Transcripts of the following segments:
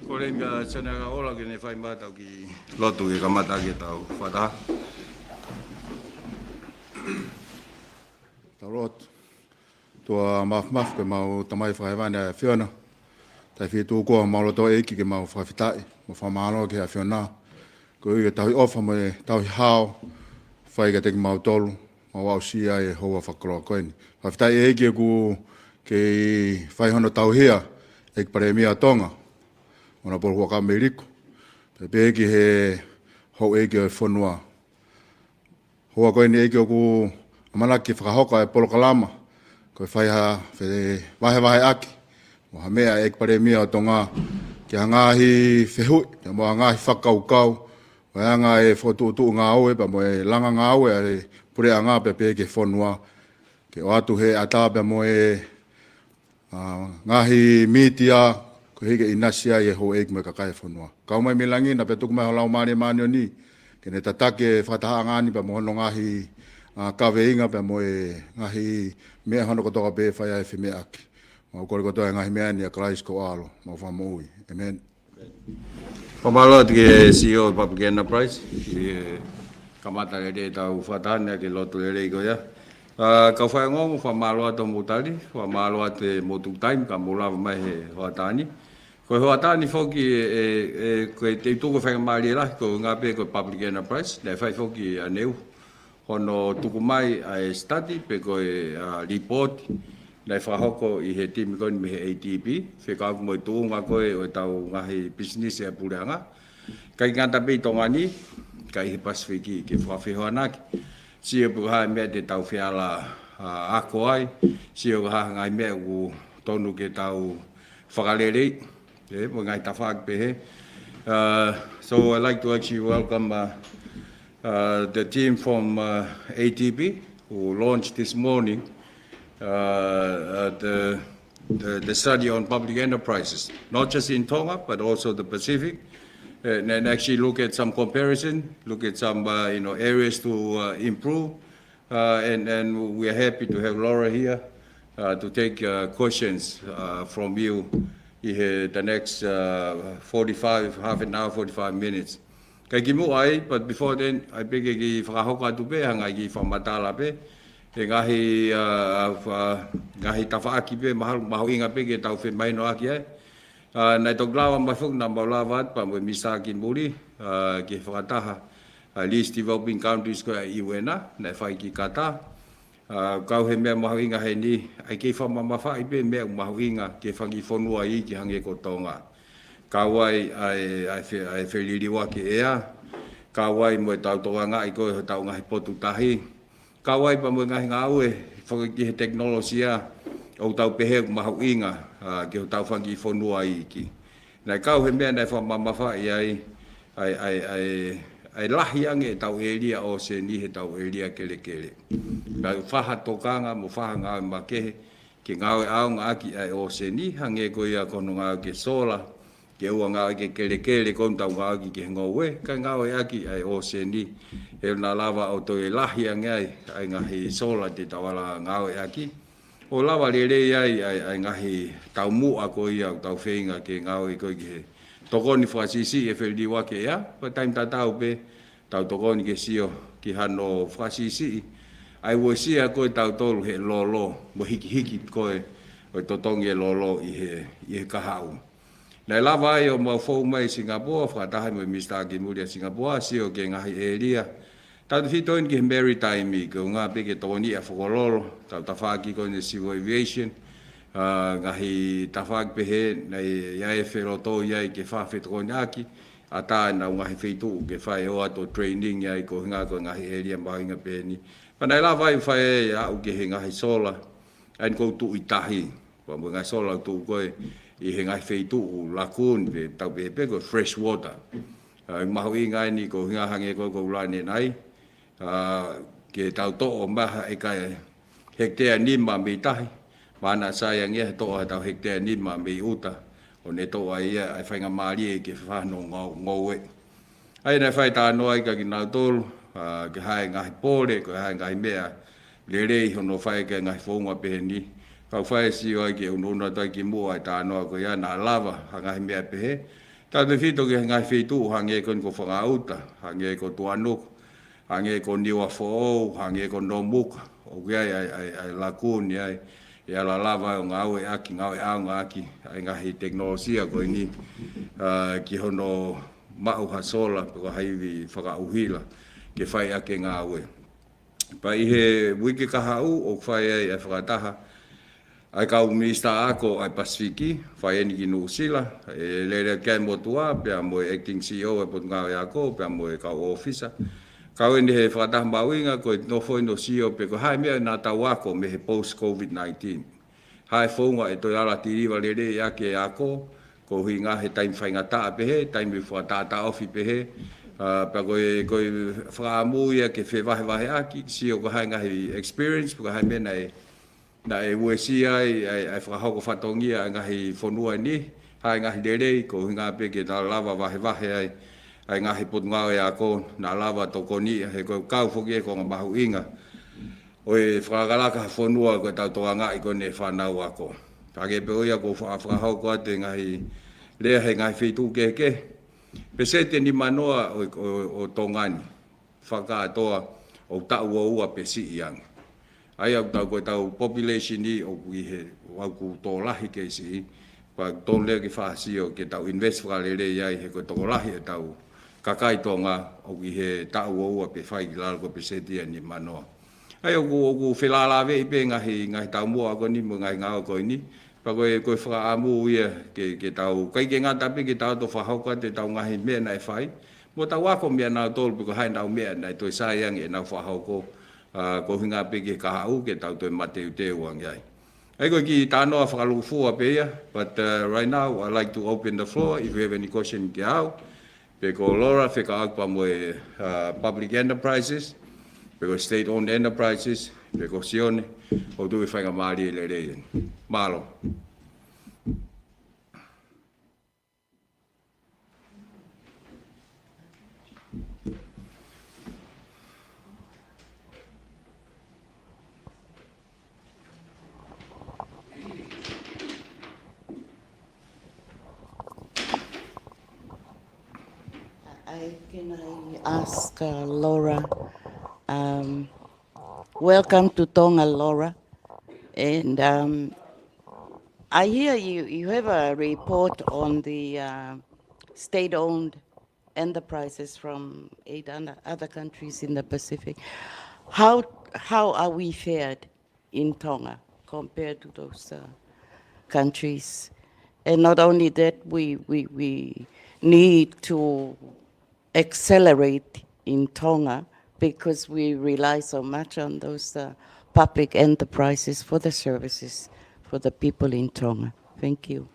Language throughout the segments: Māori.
Korenga sana ola ke ne fai mata ki lotu ke kamata ke tau fata. Tarot. Tua maf ke mau tamai fai vana fiona. Tai fi tu ko mau to eki ke mau fai fitai. Mo fa malo ke fiona. Ko i tau ofa mo tau hao. Fai ke te mau tolu. Mau au sia e hoa fa kro ko ni. Fa fitai eki ku ke fai hono tau hia. Ek pare mia Tonga. Ona por ho ka Ameriko. Pe eki he ho eki e fonua. Hoa ko ni eki ku amanaki whakahoka e polokalama. Ko whai ha wahe aki. Mo ha mea e pare mia o Tonga. Ki a ngahi whehui. Ki mo a ngahi whakaukau. Wai anga e whotuutu ngā oe. Pa mo e langa ngā oe. E pure a ngā pepe ke whonua. Ke o atu he atape mo e ngahi mitia. Ko hige inasia e ho eik me kakai whonua. Kau mai milangi na pe tuku mai holau maani maani o ni. Ke ne tatake whataha ngāni pa mo hono ngahi kawe inga pe mo e ngahi mea hono kotoka pe whai ai whimea aki. Mau kore kotoa e ngahi mea ni a Christ ko alo. Mau whamu ui. Amen. Pamalo ke CEO Public Enterprise. Kamata ke te tau whatahane ke lotu e rei ko ia. Kau whai ngongo whamalo ato mutari. Whamalo ate motu time ka mulawa mai he hoatani. Ko hoatani whoki koe te tuku whakamari lahi ko ngā pe ko Public Enterprise. Nei whai whoki a neu. Hono tuku mai ai study pe koe report nei whahoko i he timi koni me he ATP. Whekau mo i tuunga koe o tau ngahi business e pureanga. Kai ngata pei tonga ni, kai he Pasifiki ke whawhihoanaki. Sio puha mea te tau whiala ako ai. Sio kaha ngai mea ku tonu ke tau whakarerei. Mo ngai tawhak pe he. So I'd like to actually welcome the team from ATP who launched this morning the study on public enterprises, not just in Tonga, but also the Pacific, and actually look at some comparison, look at some areas to improve, and we are happy to have Laura here to take questions from you in the next half an hour, 45 minutes. Kai ki mo ai, but before then, I beg ki whakahoka tu pe, hanga ki whamatala pe, e ngahi tawhaaki pe, mahu inga pe ke tau whi maino aki ai. Nei tok lawa mai whuk na maulawa at pa mo misa ki muri, ki whakataha, least developing countries ko i wena, nei whai ki kata. Kau he mea mahu inga he ni, ai kei whamamawhai pe mea mahu inga ke whangi whonua i ki hange ko Tonga. Kawai ai wheririwa ki ea, kawai mo e tau toa ngā i koe ho tau ngahi potu tahi, kawai pa mo ngahi ngā ue, whakaki he teknolosia, o tau pehe mahu inga, ki ho tau whangi whonua i ki. Nei kau he mea nei whamamawhai ai lahi ange e tau eria o se ni he tau eria kele kele. Kai whaha tokanga mo whaha ngā makehe, ki ngāwe au ngā aki ai o se ni, hange koe a kono ngā ke sola, ke ua ngā ke kele kon tau ngā ki ke ngowe, kai ngāwe aki ai o se ni, he nā lava o toi lahi angai, ai ngahi sola te tawala ngāwe aki, o lava rei ai ngahi tau mua ko ia, tau whenga ke ngāwe koe ki he, tokoni whasisi e whiriwa ke ia, pa taim tatau pe, tau tokoni ke sio ki hano whasisi, ai ua sia koe tau tolu he lolo, mo hiki koe, o totongi e lolo i he kahau. Nei lava ai o mau whou mai Singapore, whakatahi mo Mr. Akimuria Singapore, sio ke ngahi eria. Tau whitoin ki he maritime i, ko ngā peke tōni a whakololo, tau tawhaki ko ne civil aviation, ngahi tawhaki pehe, nei iai wheroto iai ke whawhetokoni aki, a tā nau ngahi whitu ke whai o ato training iai ko ngā ko ngahi eria mahinga pēni. Pa nei lava ai whai au ke he ngahi sola, ain kou tu i tahi, pa mo ngahi sola tu koe, i he ngai wheitu lakun pe tau pepe ko fresh water. Mahu i ngai ni ko hinga hange ko ulane nai. Ke tau to'o maha e kai hektea nima me tahi. Mana sayang ia to'o tau hektea nima me uta. O ne to'o ia ai whainga maari e ke whahano ngowe. Ai nei whai tāno ai ka ki nau tolu. Ke hae ngahi pōre, ke hae ngahi mea. Le rei hono whai ke ngahi whaunga pehe ni. Kau whae si o ai ke ununa tai ki mua ai tānoa ko ia nā lava hangahi mea pehe. Ta te fito ke ngai fitu hange kon ko whangauta, hange ko tuanuk, hange ko niwa fo, hange ko nomuk, o kia ai lakuni ai ia la lava o ngau e aki, ngau e au ngaki, ai ngahi teknolosia ko ini ki hono mau hasola, ko haiwi whakauhila, ke whai ake ngau e. Pa i he wiki kahau o whai ai whakataha, ai kau minista ako ai Pasifiki, whai eni ki Nusila, e lere kai motua, pia mo acting CEO e pot ngau e ako, pia mo e kau officer. Kau eni he whakataha mawinga, ko no foi no CEO, pe ko hai mea nā tau ako me he post-COVID-19. Hai whaunga e toi ala tiriwa lere e ake e ako, ko hui ngā he taimi whaingataa pehe, taimi whakatata ofi pehe, pa koe whaamu ia ke whewahe aki, CEO ko hai ngahi experience, ko hai mea na e uesi ai whakahoko whatongia ngahi whonua ni, hai ngahi lere, ko hui ngā peke tā lava wahe ai ngahi potungao e ako, nā lava toko ni, he koe kau whoki e ko ngā mahu inga. O e whakakalaka whonua koe tau toa ngā i kone whanau ako. Pake pe oia ko whakahoko ate ngahi lea he ngahi whitu keke. Pesete ni manoa o tongani, whakatoa o tau o ua pesi iang. Ai au tau koe tau population ni o kui he wauku tō lahi keisi, pa tōn lea ki whaasio ke tau invest whakalere iai he koe tō lahi e tau kakai tonga o kui he tau o ua pe whai ki lalo ko pesete ni manoa. Ai oku whelalawe i pe ngahi tau mua ako ni mo ngahi ngāo koe ni, pa koe whakaamu ia ke tau, kai ke ngā tapi ke tau to whahauka te tau ngahi mea nai whai, mo tau wako mea nau tolu piko hai nau mea nai toi sāiang e nau whahauko, ko hinga pe ke kahau ke tau toi mateu te uang iai. Ai koe ki tānoa whakalufua pe ia, but right now I'd like to open the floor if you have any question ki au, pe ko Laura whika akpa mo e public enterprises, pe ko state-owned enterprises, pe ko Sione, o tui whainga maari e le reien. Malo. Can I ask Laura, welcome to Tonga, Laura, and I hear you have a report on the state-owned enterprises from 8 other countries in the Pacific. How are we fared in Tonga compared to those countries? And not only that, we need to accelerate in Tonga because we rely so much on those public enterprises for the services for the people in Tonga. Thank you.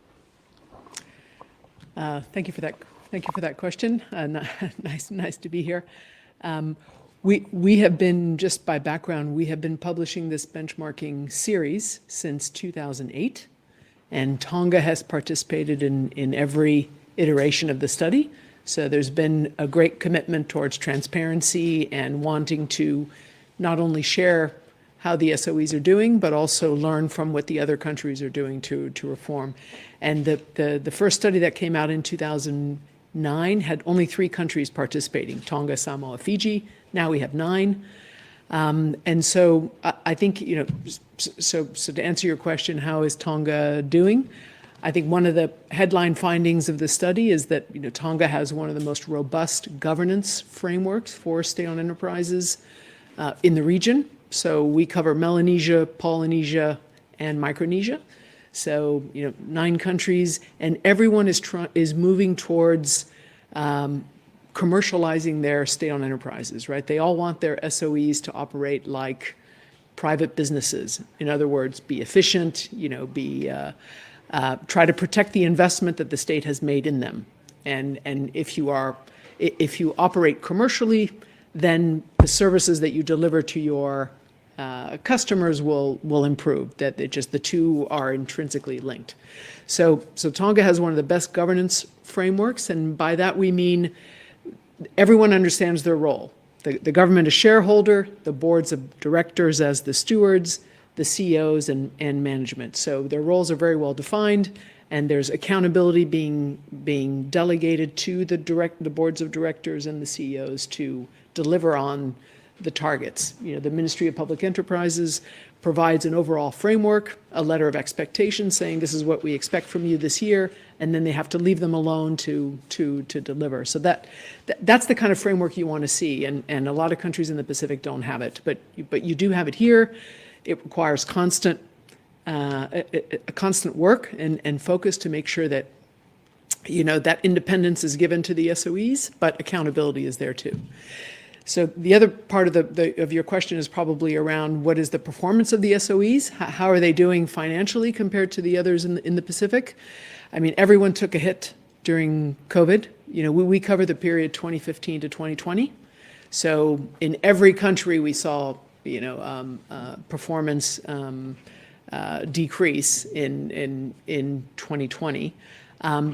Thank you for that. Thank you for that question. Nice to be here. We have been, just by background, we have been publishing this benchmarking series since 2008, and Tonga has participated in every iteration of the study. So there's been a great commitment towards transparency and wanting to not only share how the SOEs are doing, but also learn from what the other countries are doing to reform. And the first study that came out in 2009 had only 3 countries participating: Tonga, Samoa, Fiji. Now we have 9. And so I think, so to answer your question, how is Tonga doing? I think one of the headline findings of the study is that Tonga has one of the most robust governance frameworks for state-owned enterprises in the region. So we cover Melanesia, Polynesia, and Micronesia. So 9 countries, and everyone is moving towards commercializing their state-owned enterprises, right? They all want their SOEs to operate like private businesses. In other words, be efficient, try to protect the investment that the state has made in them. And if you operate commercially, then the services that you deliver to your customers will improve. That the two are intrinsically linked. So Tonga has one of the best governance frameworks, and by that we mean everyone understands their role. The government as shareholder, the boards of directors as the stewards, the CEOs and management. So their roles are very well defined, and there's accountability being delegated to the boards of directors and the CEOs to deliver on the targets. The Ministry of Public Enterprises provides an overall framework, a letter of expectation saying this is what we expect from you this year, and then they have to leave them alone to deliver. So that's the kind of framework you want to see, and a lot of countries in the Pacific don't have it, but you do have it here. It requires constant work and focus to make sure that that independence is given to the SOEs, but accountability is there too. So the other part of your question is probably around what is the performance of the SOEs? How are they doing financially compared to the others in the Pacific? I mean, everyone took a hit during COVID. We cover the period 2015 to 2020. So in every country we saw, performance decrease in 2020.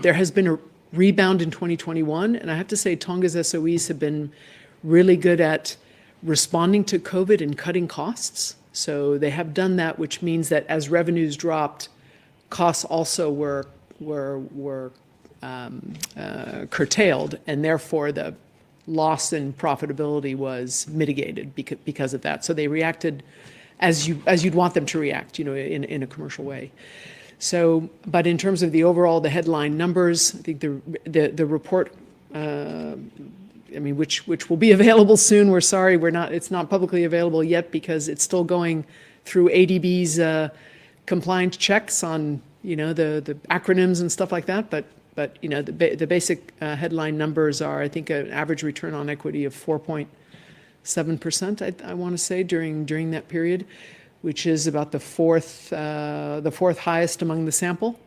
There has been a rebound in 2021, and I have to say Tonga's SOEs have been really good at responding to COVID and cutting costs. So they have done that, which means that as revenues dropped, costs also were curtailed, and therefore the loss in profitability was mitigated because of that. So they reacted as you'd want them to react, in a commercial way. So, but in terms of the headline numbers, I think the report, which will be available soon. We're sorry, it's not publicly available yet because it's still going through ADB's compliance checks on, the acronyms and stuff like that. But the basic headline numbers are, I think, an average return on equity of 4.7%. I want to say during that period, which is about the fourth highest among the sample.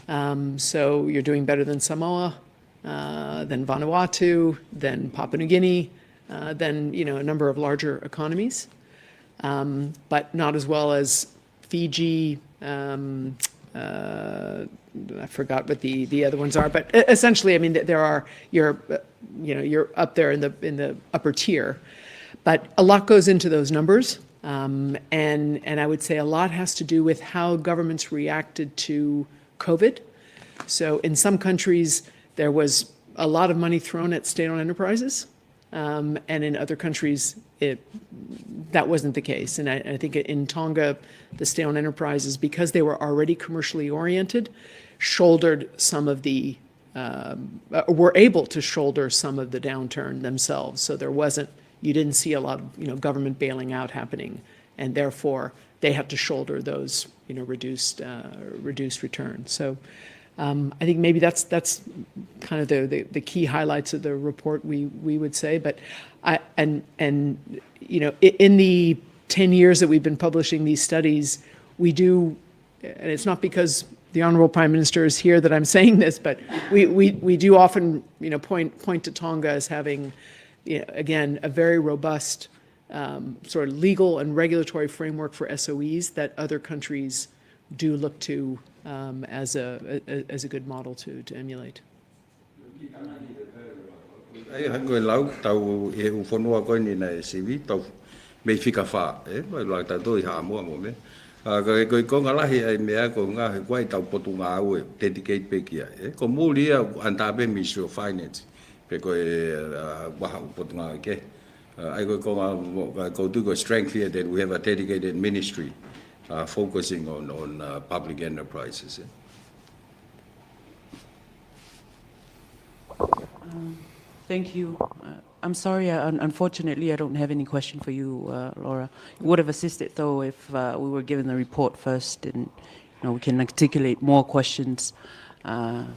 So you're doing better than Samoa, than Vanuatu, than Papua New Guinea, than a number of larger economies, but not as well as Fiji. I forgot what the other ones are, but essentially, you're up there in the upper tier, but a lot goes into those numbers, and I would say a lot has to do with how governments reacted to COVID. So in some countries, there was a lot of money thrown at state-owned enterprises, and in other countries, that wasn't the case. And I think in Tonga, the state-owned enterprises, because they were already commercially oriented, shouldered some of the, were able to shoulder some of the downturn themselves. So you didn't see a lot of government bailing out happening, and therefore they had to shoulder those reduced returns. So. I think maybe that's kind of the key highlights of the report we would say, but in the 10 years that we've been publishing these studies, we do, and it's not because the Honourable Prime Minister is here that I'm saying this, but we do often point to Tonga as having again a very robust sort of legal and regulatory framework for SOEs that other countries do look to as a good model to emulate. Ai hangoi lau tau e ufonua koe ni na CV tau me fika fa mai la ta doi ha mo me ko ko ngalahi ai mea ko nga he kwai tau potunga au dedicate pe kia ko mulia anta be Ministry of Finance pe ko wa potunga ke ai ko do go strength here that we have a dedicated ministry focusing on public enterprises. Thank you. I'm sorry, unfortunately, I don't have any question for you, Laura. It would have assisted, though, if we were given the report first and we can articulate more questions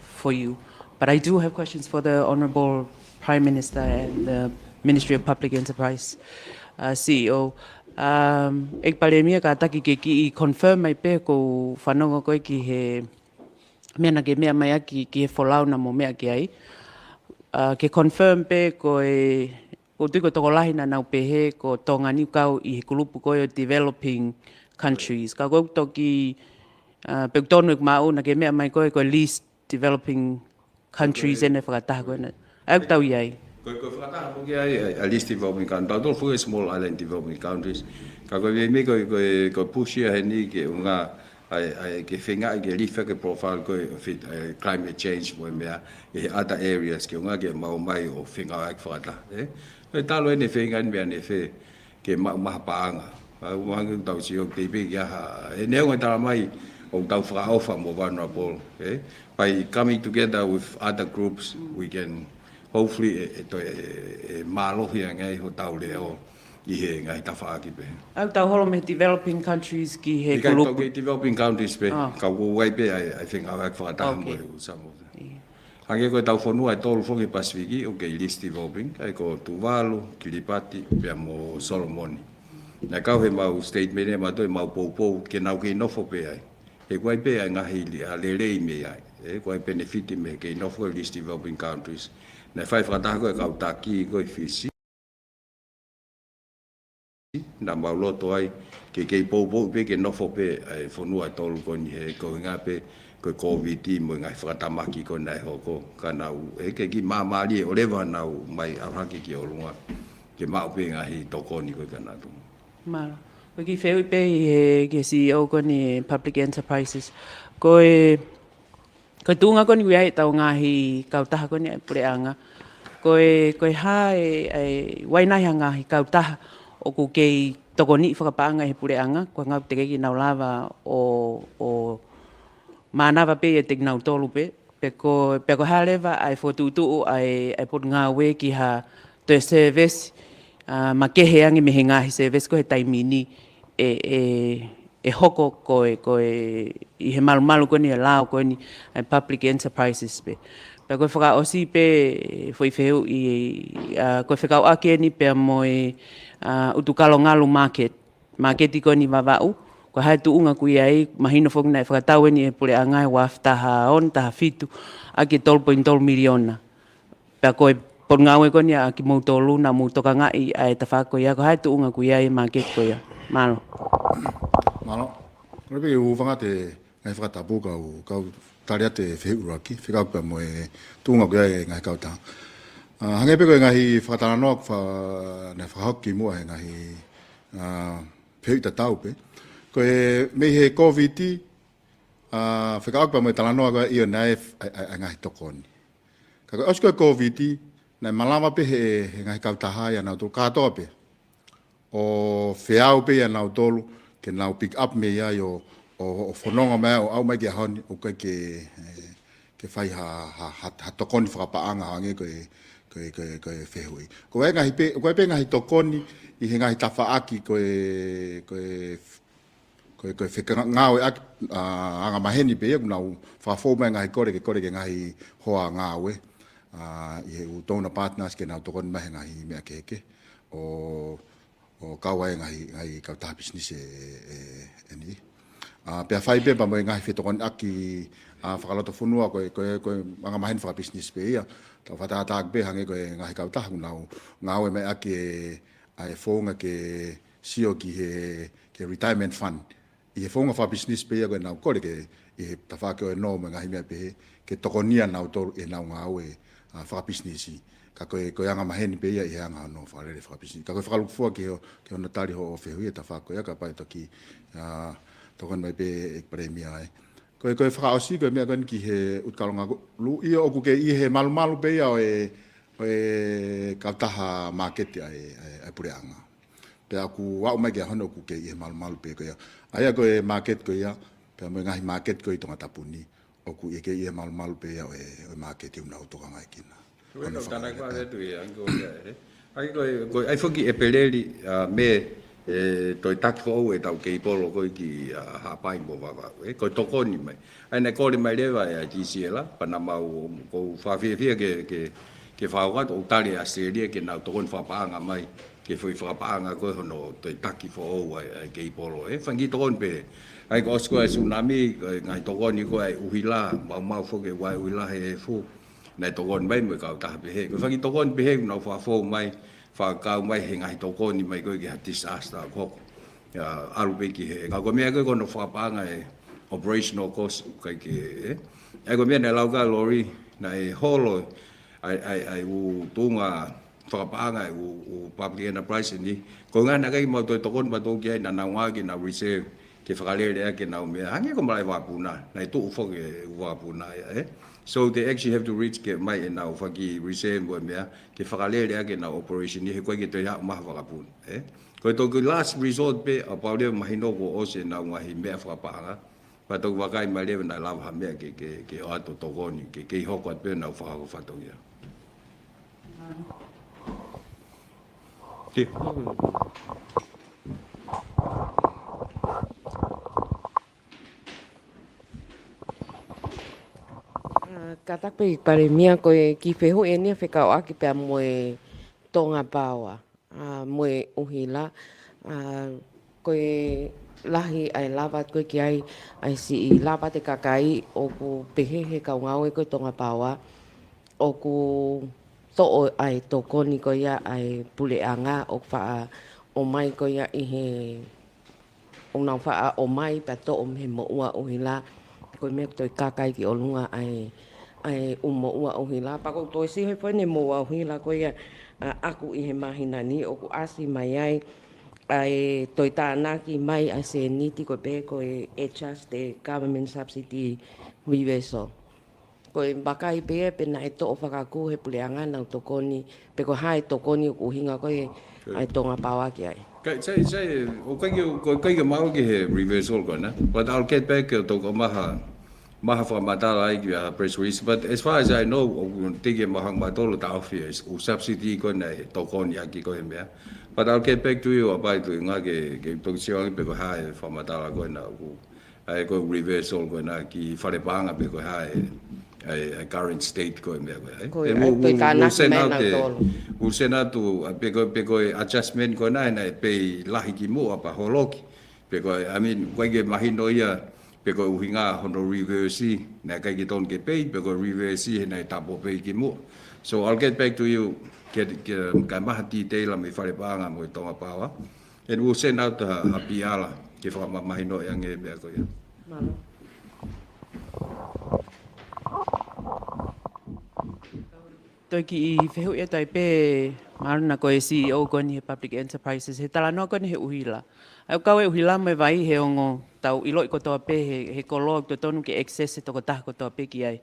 for you. But I do have questions for the Honourable Prime Minister and the Ministry of Public Enterprise CEO. Ek palemia ka taki ke ki confirm mai pe ko whanonga koe ki he mea ke mea mai aki ki he wholau na mo mea ki ai. Ke confirm pe ko tuko toko lahina nau pe he ko Tonga ni kau I he kulupu koe o developing countries. Ka koe toki pe tonu ik mau na ke mea mai koe least developing countries ene whakataha koe na. Ai tau iai. Ko whakataha po ki ai at least developing countries. Tau tolu small island developing countries. Ka koe me ko pushia he ni ke unga ai ke whinga i ke lifa ke profile koe fit climate change mo mea e other areas ke unga ke mau mai o whinga ai whakata. Koe talo ene whinga ni mea ne whe ke maha paanga. Wangi tau si o te ipi kia ha. E neo ngai tala mai o tau whakaofa mo vulnerable. By coming together with other groups, we can hopefully malohi ngai ho tau leo i he ngai tawhaaki pe. Au tau holo me developing countries ki he I kai kulupu. toke developing countries pe, ka wai pe I think awak whakataha mo Okay. e usamo. Hange koe tau whanua e tolu whongi Pasifiki, o kei list developing, kai ko Tuvalu, Kiribati, pia mo Solomoni. Nā kau he mau statement e mato e mau pou ke nau kei nofo pe ai. He koe pe ai ngahi a lelei me ai. E koe benefiti me kei nofo e list developing countries. Nā whai whakataha koe kau taki koe whisi. Nā mau loto ai, ke kei pou pe ke nofo pe ai whanua e tolu koni he koe ngā pe koe COVID mo ngai whakatamaki ko nai hoko. Ka nau e ke ki mamari e o lewa nau mai araki ki o lunga. Ke mau pe ngahi tokoni koe ka natu. Mara. Koe ki wheu pe i he ke CEO koni Public Enterprises. Koe tūnga koni wea e tau ngahi kautaha koni ai pureanga. Koe ha e wainahi ngahi kautaha o ku kei tokoni whakapaanga he pureanga. Koe ngau te keki nau lava o manawa pe e te nau tolu pe. Pe ko halewa ai whotutu ai pot ngā we ki ha te service. Ma kehe angi me he ngahi service ko he taimini e hoko koe i he malu koni e lao koni public enterprises pe. Pe koe whakaosi pe foi wheu koe whakau ake ni pe mo utukalo ngalu market. Marketi koni wawau. Koe hae tu unga kui ai mahino whongi nai whakatau ni e pule a ngai waf taha on taha fitu ake 12.12 miliona. Pe koe por ngawe koni a ki mau tolu na mau toka ngai ai ta whako ia. Koe hae tu unga kui ai market ko ia. Malo. Malo. Koe pe u whanga te ngai whakatapu kau taria te whihuru aki. Whikau pe mo e tūnga kui ai ngai kau tā. Hange pe koe ngahi whakatana noa nei whahoki mua he ngahi whihu ta tau pe. Koe me he COVID, whikau pe mo e tala noa koe ia nei ngahi tokoni. Ka koe osi koe COVID, nei malama pe he ngahi kau taha ia nau tolu katoa pe. O whiau pe ia nau tolu ke nau pick up me ia o whanonga mea o au mai kia honi o koe ke whai ha tokoni whakapaanga hange koe whehui. Koe pe ngahi tokoni i he ngahi tawhaaki koe whekangau e aki anga maheni pe ia nau whafo mai ngahi kore ke ngahi hoa ngau e. I he u tōna partners ke nau tokoni mahe ngahi mea keke o kaua e ngahi kautaha business e ni. Pea whai pe pa mo e ngahi whetokoni aki whakaloto whunua koe anga maheni whaka business pe ia. Tau whataataak pe hange koe ngahi kautaha ngau e mai aki e whonga ke sio ki he retirement fund. I he whonga wha business pe ia koe nau kore ke i he tawhake o e no me ngahi mea pe ke tokonia nau toru e nau ngau e wha business i. Ka koe anga maheni pe ia i he anga no wharere wha business. Ka koe whakalukufua ke hona tari ho whehui e tawhako ia ka pai toki tokon mai pe e premia ai. Koe whakaosi koe mea koe ki he utkalonga lu ia oku ke i he malu pe ia o e kautaha market ai pureanga. Pe aku wau mai ke hono ku ke i he malu pe koe ia. Aia koe market koe ia, pe mo ngahi market koe i tonga tapuni. Oku i ke i he malu pe ia o e market i unau toka ngai kina. Koe tau tana kua retu i ango ia e. Ai koe ai whoki e peleri me toi taki ko e tau kei polo koe ki hapai mo wawa. Koe tokoni mai. Ai nei kore mai lewa e a GCL, pana mau ko whawhiawhia ke whaukat o tari Australia ke nau tokon whapaanga mai. Ke whui whapaanga koe hono toi taki ko e kei polo. Whangi tokon pe. Ai ko osko e tsunami, ngai tokoni koe ai uhila, mau whoke wai uhila he fu. Nei tokon mai mo kau taha pehe. Koe whangi tokon pehe nau whafo mai. Whakau mai he ngahi tokoni mai koe ki ha disaster koko. Aru pe ki he. Ka koe mea koe kono whapanga e operational cost kai ki he. Ai koe mea nei lauka lori na e holo ai u tunga whakapanga e u public enterprise ni. Koe ngana kai mau toi tokoni pa toki ai na naunga ki na reserve ke whakalere ke nau mea, hange ko malai wapuna, nei tu ufo ke wapuna eh. So they actually have to reach ke mai e nau whaki reserve wa mea, ke whakalere ke nau operation ni he koe ke toi hao maha wakapun eh. Koe tōku last resort pe, a pau leo mahino ko ose nau ngahi mea whakapanga, pa tōku wakai mai leo nai lawa ha mea ke o ato tokoni, ke hoko at pe nau whakako whatongia. Te. Katak pe pare mia koe ki wheho e nia whekao aki pia moe Tonga Pawa, moe uhila, koe lahi ai lawa koe ki ai si i lawa te kakai o ku pehe he kaungau e koe Tonga Pawa, o ku to'o ai tokoni koe ia ai puleanga o wha o mai koe ia i he o nau wha o mai pa to'o me mo ua uhila, koe mea toi kakai ki o lunga ai umo ua uhila. Pako toi si hoi pone mo ua uhila koe ia aku i he mahina ni o ku asi mai ai toi tānaki mai ai se niti koe pe koe adjust the government subsidy reversal. Koe bakai pe pena e to'o whakaku he puleanga nau tokoni, pe koe hae tokoni o kuhinga koe ai Tonga Pawa ki ai. Say, okay, mau ke he reversal kona. But I'll get back to maha for matala ai press release. But as far as I know, tiki mahang matolo ta office o subsidy kona to kon yaki ko mea. But I'll get back to you about to nga ke to siwa pe ko hai for matala kona ko ai ko reversal kona ki fare panga pe ko hai a current state ko mea ko. We'll send out to peko adjustment ko na pe lahi ki mo apa holoki. Peko I mean koe ke mahino ia peko uhinga hono reverse na kai ki ton ke pay peko reverse na tapo pay ki mo. So I'll get back to you get ka maha detail me fare panga mo Tonga Pawa. And we'll send out a piala ke fa mahino yang e be ko ia. Toi ki I whehu e tai pe maruna koe CEO ko ni he public enterprises, he talanoa ko ni he uhila. Au kau e uhila me vai he ongo tau ilo I kotoa pe he kolo to tonu ke excess e toko taha kotoa pe ki ai.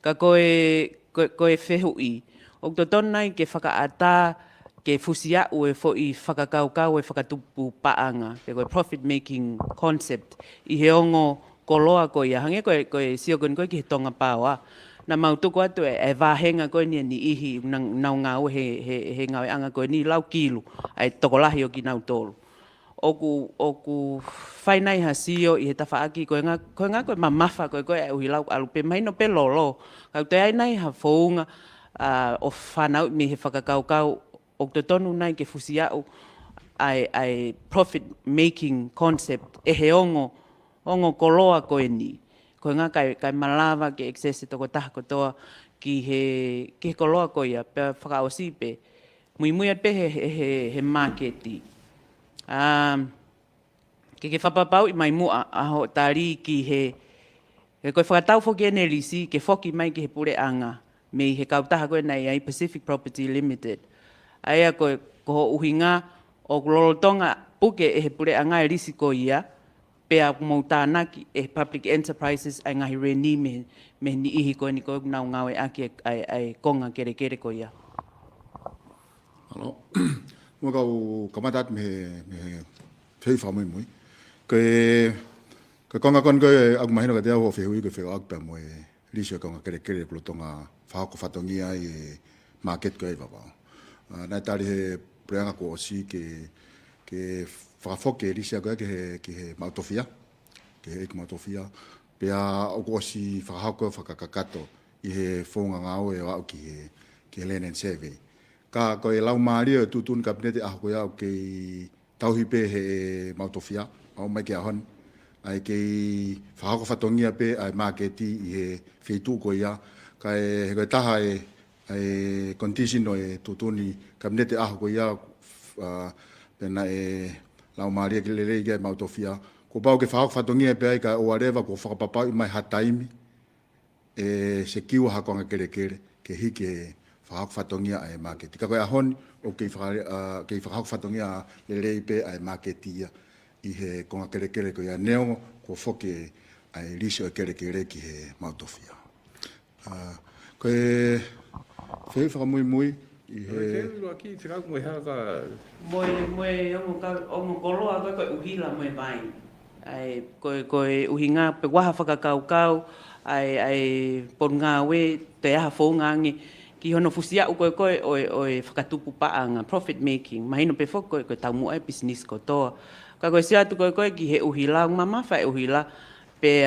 Ka koe whehu I. O to tonu nai ke whakaata ke fusia u e fo I whakakaukau e whakatupu paanga, ke koe profit making concept I he ongo koloa koe ia. Hange koe sio koe ki he Tonga Pawa. Na mautuku atu e vahenga koe ni ihi nau ngau he ngau anga koe ni lau kilu ai tokolahi o ki nau tolu. Oku whainai ha sio I he tawhaaki koe ngā koe mamafa koe e uhi lau alu pe maino pe lolo. Kau te ainai ha founga o whanau mi he whakakaukau o te tonu nai ke fusiau ai profit making concept e he ongo koloa koe ni. Koe ngā kai malawa ke excess toko taha kotoa ki he koloa koe ia, pe whakaosi pe. Mui at pe he marketi. Ke whapapau I mai mua aho tari ki he koe whakatau whoki ene lisi ke whoki mai ki he pure anga me he kautaha koe nei ai Pacific Property Limited. Aia koe koho uhinga o lolotonga puke he pure anga e lisi koe ia, pea mo tānaki e public enterprises ai ngahi reni me ni ihi koe ni koe nau ngau e aki ai konga kere koe ia. Alo. Mo kau kamatat me fei fa mui. Ke konga kon koe aku mahino ka te au fei ko fei ak pa mo lisio konga kere plotonga fa ko fatongia e market ko e baba. Na tali he preanga ko si ke whakafoke risia koe ke he mautofia, ke he mautofia, pea o kosi whakahako whakakakato I he whonga ngāo e wau ki he land and survey. Ka koe lau maari o tutun kabinete aho koe au kei tauhi pe he mautofia, au mai ke ahon, ai kei whakahako whatongia pe ai maketi I he whetu koe ia, ka he koe taha e condition o e tutuni kabinete aho koe ia, pena lau maria ke lelei ke mautofia. Ko pau ke whakako whatongia pe ai ka o arewa ko whakapapau I mai hataimi e se kiwa hakonga kere ke hike whakako whatongia ai marketi. Ka koe ahon o kei whakako whatongia lelei pe ai marketi ia. I he konga kere ko ia neo ko foke ai liso kere ki he mautofia. Ko e whai whakamui I he... Ke ua ki te kau moe haka... Moe ongo koloa koe uhila moe vai. Ai koe uhinga pe waha whakakau, ai pon ngā we te aha whōngangi. Ki hono fusia u koe oi whakatupu paanga, profit making. Mahino pe whoko koe tau mua e business ko toa. Ka koe si atu koe ki he uhila, mama whae uhila, pe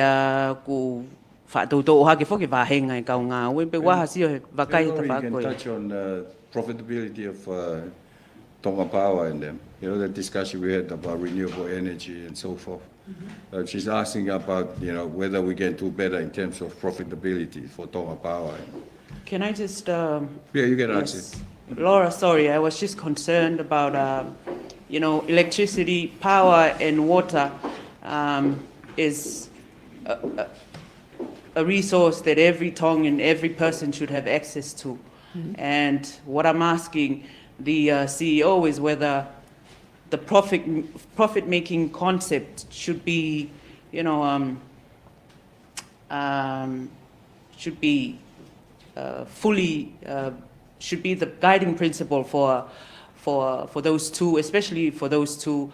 ku whaatautou o hake whoke wāhenga e kau ngā we, pe waha si o he wakai ta whakoe. You can touch on profitability of Tonga Power and them. You know, the discussion we had about renewable energy and so forth. She's asking about, you know, whether we can do better in terms of profitability for Tonga Power. Can I just... Yeah, you can ask yes. it. Laura, sorry, I was just concerned about, you know, electricity, power and water is a resource that every Tongan, every person should have access to. And what I'm asking the CEO is whether the profit-making concept should be, you know, should be fully, should be the guiding principle for those two, especially for those two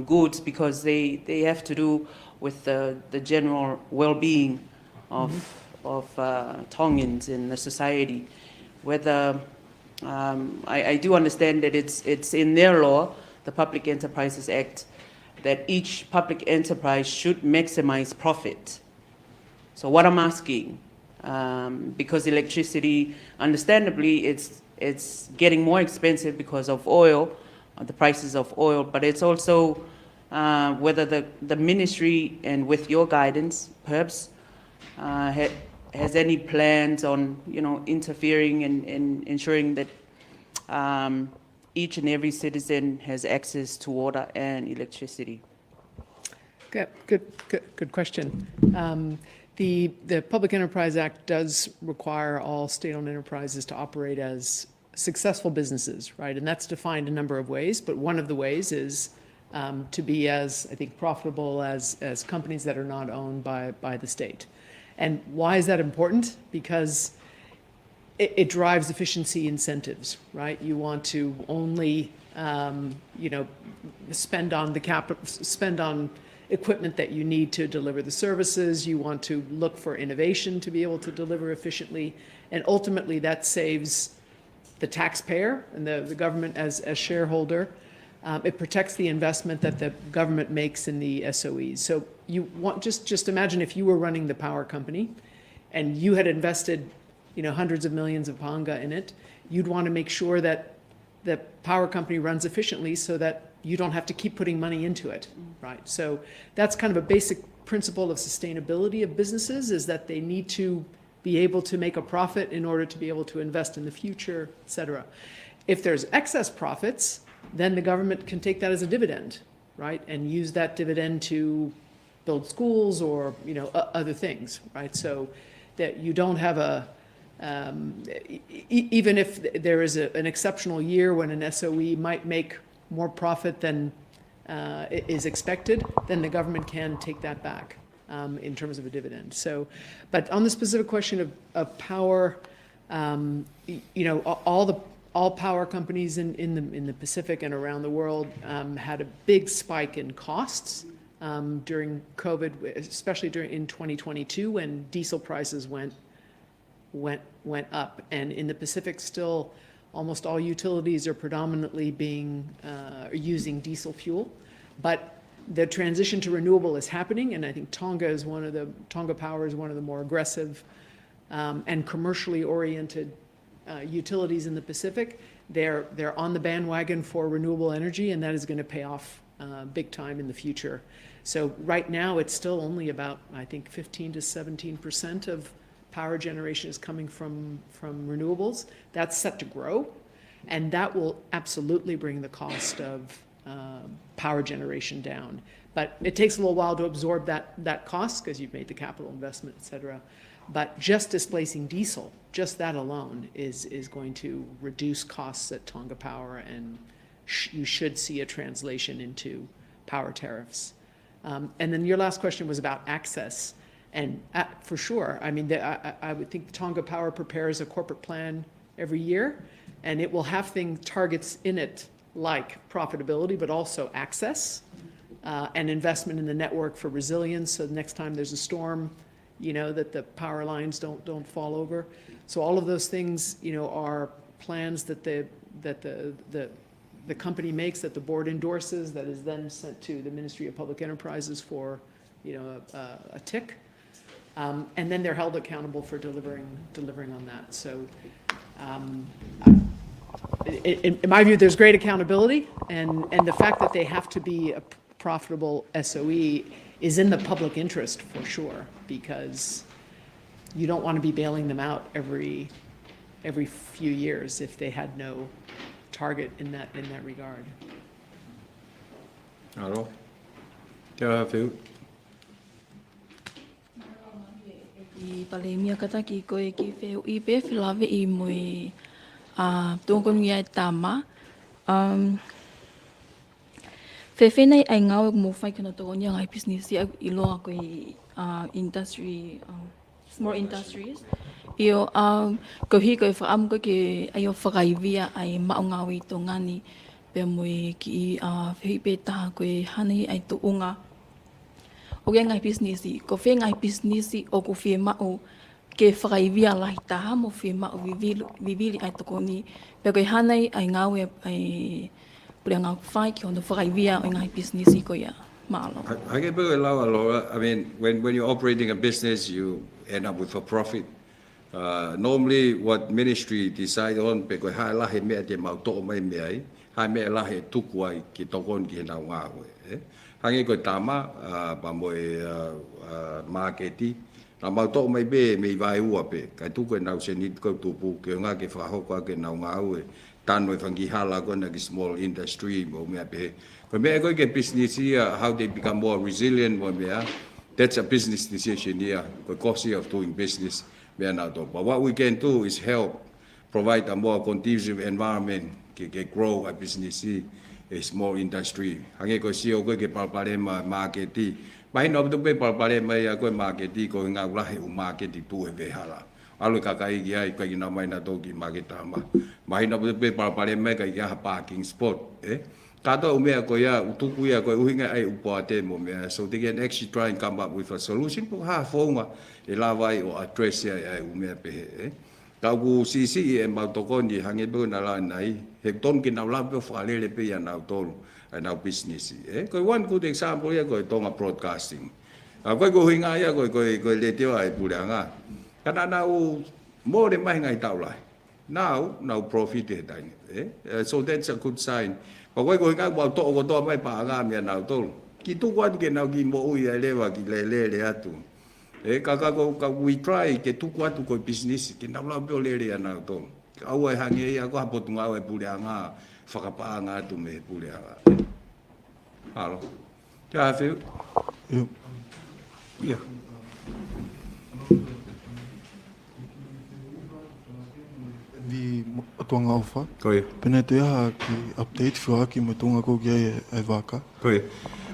goods, because they have to do with the general well-being of Tongans in the society. Whether I do understand that it's in their law, the Public Enterprises Act, that each public enterprise should maximize profit. So what I'm asking, because electricity, understandably, it's getting more expensive because of oil, the prices of oil, but it's also whether the ministry, and with your guidance, perhaps, has any plans on, you know, interfering and ensuring that each and every citizen has access to water and electricity? Good question. The Public Enterprise Act does require all state-owned enterprises to operate as successful businesses, right? And that's defined a number of ways, but one of the ways is to be as, I think, profitable as companies that are not owned by the state. And why is that important? Because it drives efficiency incentives, right? You want to only, you know, spend on equipment that you need to deliver the services. You want to look for innovation to be able to deliver efficiently, and ultimately that saves the taxpayer and the government as shareholder. It protects the investment that the government makes in the SOEs. So you want, just imagine if you were running the power company and you had invested, you know, hundreds of millions of panga in it, you'd want to make sure that the power company runs efficiently so that you don't have to keep putting money into it, right? So that's kind of a basic principle of sustainability of businesses, is that they need to be able to make a profit in order to be able to invest in the future, et cetera. If there's excess profits, then the government can take that as a dividend, right? And use that dividend to build schools or, you know, other things, right? So that you don't have a, even if there is an exceptional year when an SOE might make more profit than is expected, then the government can take that back in terms of a dividend. So, but on the specific question of power, you know, all power companies in the Pacific and around the world had a big spike in costs during COVID, especially in 2022 when diesel prices went up. And in the Pacific, still almost all utilities are predominantly using diesel fuel, but the transition to renewable is happening, and I think Tonga Power is one of the more aggressive and commercially oriented utilities in the Pacific. They're on the bandwagon for renewable energy, and that is going to pay off big time in the future. So right now it's still only about, I think, 15 to 17% of power generation is coming from renewables. That's set to grow, and that will absolutely bring the cost of power generation down. But it takes a little while to absorb that cost because you've made the capital investment, et cetera. But just displacing diesel, just that alone is going to reduce costs at Tonga Power, and you should see a translation into power tariffs. And then your last question was about access. And for sure, I mean, I would think Tonga Power prepares a corporate plan every year, and it will have targets in it like profitability, but also access and investment in the network for resilience. So the next time there's a storm, that the power lines don't fall over. So all of those things, are plans that the company makes, that the board endorses, that is then sent to the Ministry of Public Enterprises for, a tick. And then they're held accountable for delivering on that. So in my view, there's great accountability, and the fact that they have to be a profitable SOE is in the public interest for sure, because you don't want to be bailing them out every few years if they had no target in that regard. Hello. Yeah, Phil. I palemia kata ki koe ki wheu I pe whilawe I moe tōngonu ia tama. Whewhenei ai ngau mo whai kana tōngonu ia ngai business I loa koe industry, small industries. Io ko hi koe whaam koe ke ai o whakaiwia ai maunga I tō ngani pe moe ki whi pe taha koe hanei ai tō unga. O ke ngai business ko whi ngai business o ko whi mau ke whakaiwia lahi taha mo whi mau vivili ai tō ni pe koe hanei ai ngawe ai pura ngau whai ki hono whakaiwia o ngai business ko ia maalo. I get very low, I mean, when you're operating a business, you end up with a profit. Normally, what ministry decide on, because hai lahi mea te mau tō mai mea hai mea lahi tuku ai ki tokon ki nau ngā koe. Hangi koe tama, pa moe marketi, na mau tō mai be mei vai ua pe, kai tuku e nau se nit kau tupu, ke ngā ke whahoka ke nau ngā koe, tāno e whangi hala koe na ki small industry, mo mea pe. Koe mea koe ke business here, how they become more resilient, mo mea, that's a business decision here, the cost of doing business. But what we can do is help provide a more conducive environment to grow a business, a small industry. Hangi ko siyo ko ke palparema marketi. Mahin ob tu pe palparema ya ko marketi ko nga ulahi marketi tu e vehala. Alu kakai ki ai ko ina mai na to ki marketama. Mahin ob tu pe palparema ka ya parking spot. Kato umea ko ya utuku ya ko uhinga ai upoate mo mea. So they can actually try and come up with a solution po ha fonga e lawai o address ya ai umea pe. Ka ku sisi e mau tokoni hange be na la nai he ton ki na la pe falele pe ya na tolu na business. Ko one good example ya ko Tonga broadcasting. Ko ko hinga ya ko le te ai pulanga. Kana na u mo le mai ngai taulai. Now profit e dai. So that's a good sign. Ko ko hinga ba to ko to mai pa nga me na tolu. Ki tu kwan ke na ki mo u ya lewa ki le atu. We try ke tu kwatu ko business ke na la le na to au ai hange ya ko hapotu nga ai pule anga whakapaa nga tu me pule anga halo ja fe ya di Tonga ofa koi pena te ha ki update fo ki mo Tonga ko ki ai vaka koi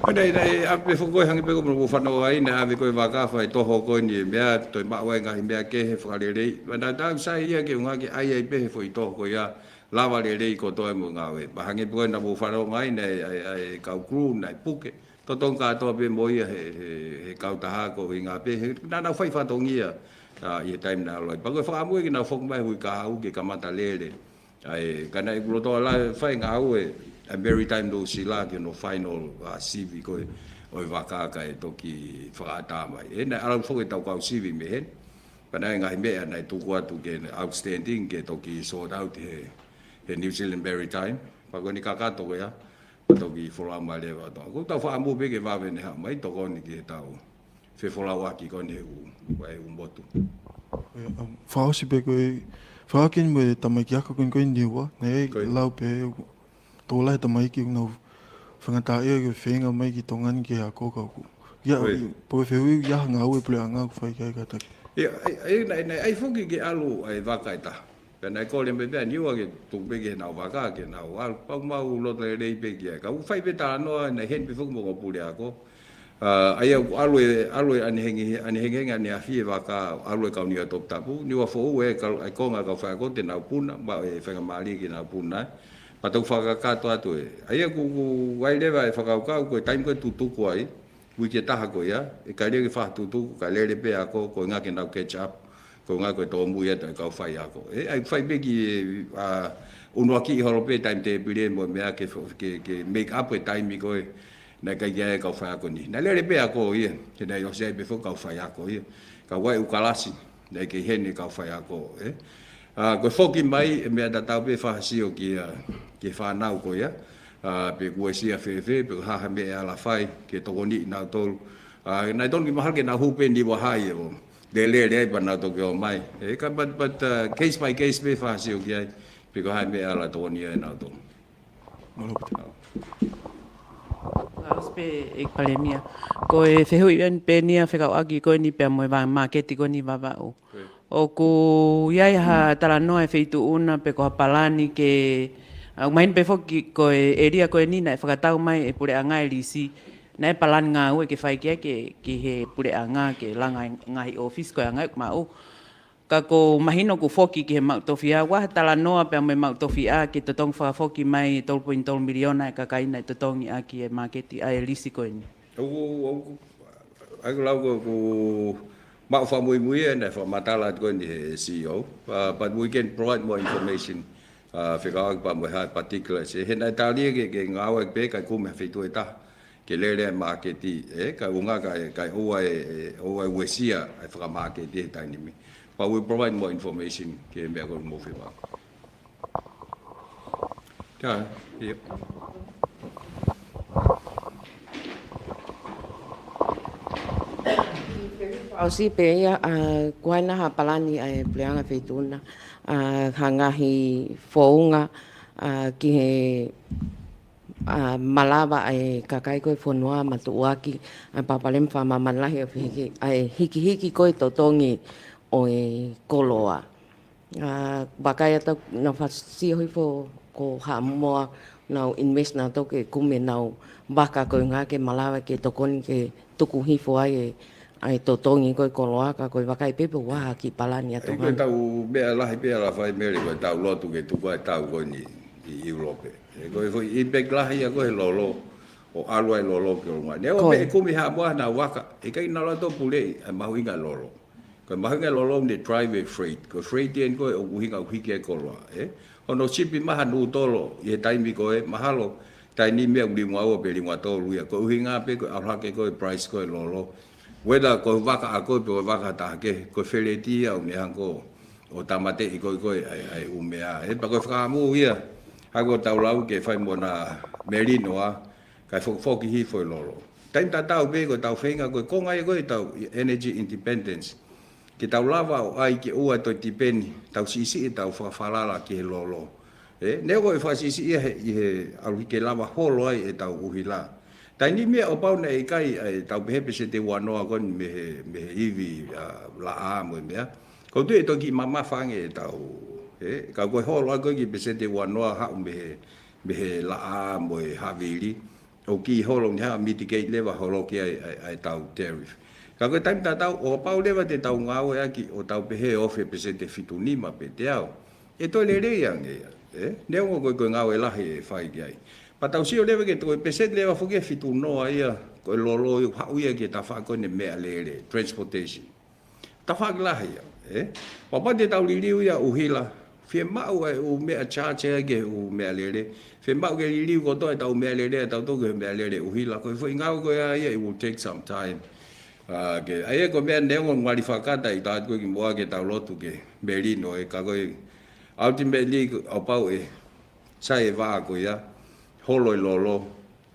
Dai ape fo hangi pe ko mo fano ai na ave ko vaka fa to ho ko ni mea to ma wa nga mea ke he fa le le na da sai ia ke nga ki ai pe fo to ko ya lava le le ko to mo nga we ba hangi po na mo fano ngai ne ai ka kru na puke to tonga to pe mo ia he ka ta ha ko nga pe na fai fa to ngia ia time na lo ba ko fa mo ki na fo mai hu ka u ke kamata le ai kana i lo to la fai nga we a very time do sila ke no final CV ko o vaka ka e toki whakata mai. Na alam fo e tau kau CV me hen. Pana ngai mea na tu kwa tu ke outstanding ke toki sold out he New Zealand Maritime. Pa ko ni kakato ko ya. Toki fola ma le wa to. Ko tau fa mo be ke va ve ne ha mai to ko ni ke tau. Fe fola wa ki ko ne u motu. fa si be ko fa kin mo tamai ki ka ko ni wa nei lau pe to lai ta mai ki no whangata e ke whenga mai ki tongan ki a koka ku. Ia, po e whewi ia nga ue pule anga ku whai kai kata. Ia, ai fuki ki alu ai wakaita. Pena ko le be ni wa ke tu be ke na wa ka ke na wa pa ma u lo le le be ke ka u fai be ta no na hen be fu mo pu le ko ai alwe ani hengi ani afi wa ka alwe ka ni top tapu ni wa fo we ka ai ko nga ka fa ko te na puna ba e fa mali ki na puna pa to fa ka to atu ai ku wai le vai fa ka ko time ko tu ko ai wi ke ta ko ya e ka le fa tu ka le pe a ko nga ke na catch up ko nga ko to mu ya ka fa ya ko e ai fa be ki uno ki ho pe time te pile mo me ke make up time mi ko na ka ya ka fa ko ni na le pe ko ye ke na yo se be fo ka fa ya ko ye ka wai u kalasi na ke he ni ka fa ya ko ko fo ki mai me da ta be fa si o ki fa na ko ya pe ko si a fe pe ha me ala fai ke to ni na to na don ki mahal ke na hu pe ni wa ha ye o le pa na to ke o mai ka but case by case be fa si o ki ai pe ko ha me ala to ni na to Auspe ek palemia. Ko e fehu ian pe nia fekau agi ko ni pe mo va market ko ni va o. O ku yai ha tala no e feitu una pe ko palani ke main pe foki ko area ko ni na fakatau mai e pure anga lisi. Na palan nga o ke fai ke he pure anga ke langa ngai office ko anga ma o. Ka ko mahino ku foki ke mau tofia wa tala noa pe me mau tofia ke totong fa foki mai 12.2 miliona ka kaina totong i aki e market ai lisi ko ni ai lau ko mau fa muy na fa matala ko ni CEO but we can provide more information figure pa mo ha particular se hen Italia ke ngawa pe ka ku me fitu eta ke le market ka unga ka o wesia fa market eta ni mi. But we provide more information ke me ko mo fi ba. Ja, yep. Ausi pe ya kuana ha palani ai pleanga feituna hangahi founga ki he malava ai kakai ko fonua matuaki papalem fa mamalahi ai hiki ko totongi o koloa bakaya ta na fasi hoi fo ko hammoa na invest na to ke kume na baka ko nga ke malava ke tokon ke tuku hi fo ai totongi ko koloa ka ko bakai pepe wa ki palani to Ko tau be la be la fai me ko tau lo tu ke tu ko tau ko ni Europe ko i be la ya ko lolo o alwa lolo ke nga ne o be ku mi ha mo na waka e kai na lo to pule ma winga lolo ko mahinga lolong de drive freight ko freight yen ko o hinga hike ko lo ono chipi mahanu tolo ye taimi ko mahalo taini me uli mo o peli mo tolo ya ko hinga pe ko ala ke ko price ko lolo weda ko vaka ako pe vaka ta ke ko feleti au me hango o tamate ko ai umea pa ko fra mu ya hago taulau ke fai mo na merino a ka fo ki hi fo lolo taim ta tau be ko tau fenga ko ngai ko tau energy independence ke tau lava o ai ke ua to tipeni tau sisi tau falala ke lolo ne ko fa sisi he au ke lava holo ai tau uhila tani me o pau nei kai tau behe se te wano kon me hivi la a mo me ko tu to ki mama fange tau ka ko holo ko ki se te wano ha me la a mo havili o ki holo nya mitigate leva holo ke ai tau tariff ka ko time tau o pau leva te tau ngau aki o tau pehe ofe presente fituni ma pe te au to le yang ne o ko ngau la he fai ai pa tau si o leva ke to presente leva fuge fituno ai ko lolo ha uia ke ta fa ko ne me ale transportation ta fa la he pa pa te tau liu ya uhila fie mau o me a charge ke o me ale fie mau ke liu ko to tau me ale tau to ke me ale uhila ko foi ngau ko ya it will take some time ke ai ko me ne ngong wali fakata I ta ko ki moa ke ta lotu ke berino ka ko ultimately au pau sai va ko ya holo lolo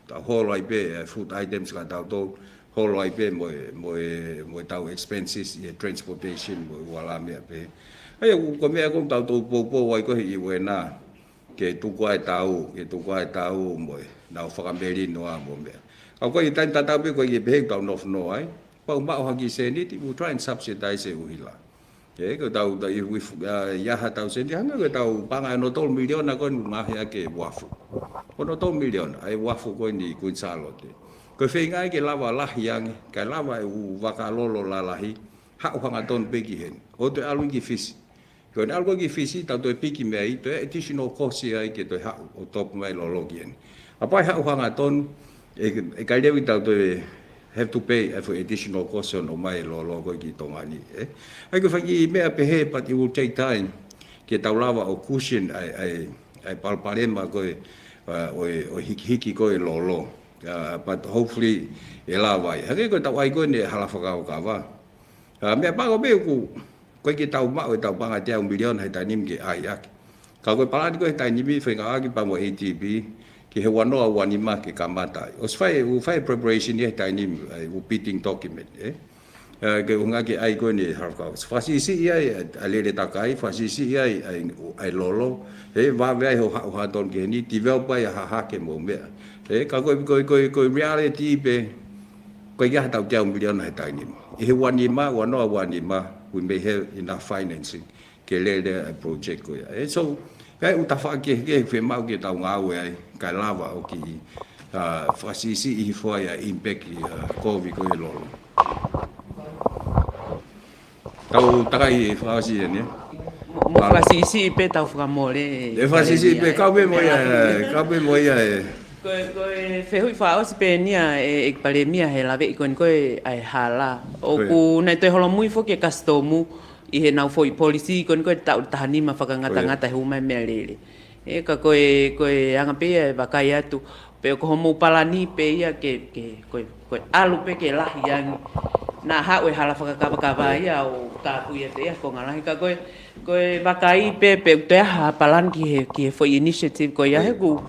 ta holo ai be food items ka ta to holo ai be mo ta expenses transportation mo wala me be ai ko me ko ta to po wai ko hi wena ke tu ko ai tau mo na fa berino a mo me ko I ta be ko ye be ta no ai pau mau hagi se ni ti will try and subsidize e uhila Ko tau iaha tau sendi hanga ko tau panga no tol milion na kon ngahia ke wafu. Ko no tol milion ai wafu ko ni kun salote. Ko whenga ke lava lahi ange, ka lava u wakalolo lalahi, hau hanga ton peki hen. O te alu ki fisi. Ko ni alu ki fisi tau toi piki mei, to additional cost ai ke toi hau o top mai lolo ki hen. Apai hau hanga ton, e kai lewi tau toi have to pay for additional cost on mai lo ko ki Tonga ni ai ko faki me ape but it will take time ke tau lava o cushion ai palparema ko o hiki ko lo but hopefully e lava ai ko tau ai ko ni hala faka o kawa me pa ko be ko ki tau ma o tau panga te 1 million hai tanim ke ai ak ka ko pala ko tai ni bi fenga aki pa mo ATB ki he wanoa wanima ke kamata. Os fai preparation ye tai ni repeating document ke unga ke ai ko ni harka. Fasisi ai alele takai fasisi ai lolo va vai ho don ke ni develop ai ha ke mo me. Ka ko reality be ko ya tau te 1 million hai tai ni. He wanima wanoa wanima we may have enough financing ke le project ko ya. So kai utafa ke fe mau ke tau ngau ai ka lava o ki fasisi I foi a impact COVID ko lolo tau takai fasisi ni Mo fasisi pe tau whakamore. e fasisi pe ka be mo ya Ko fehui fa os pe nia e palemia he lave ko ai hala. O ku nei te holo mui fo ke customu I he nau foi policy ko tau tahani ma whakangata he umai mea lele. E ka koe anga pe e wakai atu pe ko homo palani pe ia ke koe alu pe ke lahi angi na hau e hala whakakawakawa ia o ka pui te ia ko ngalahi ka koe wakai pe te aha palan ki he foi initiative ko ia he ku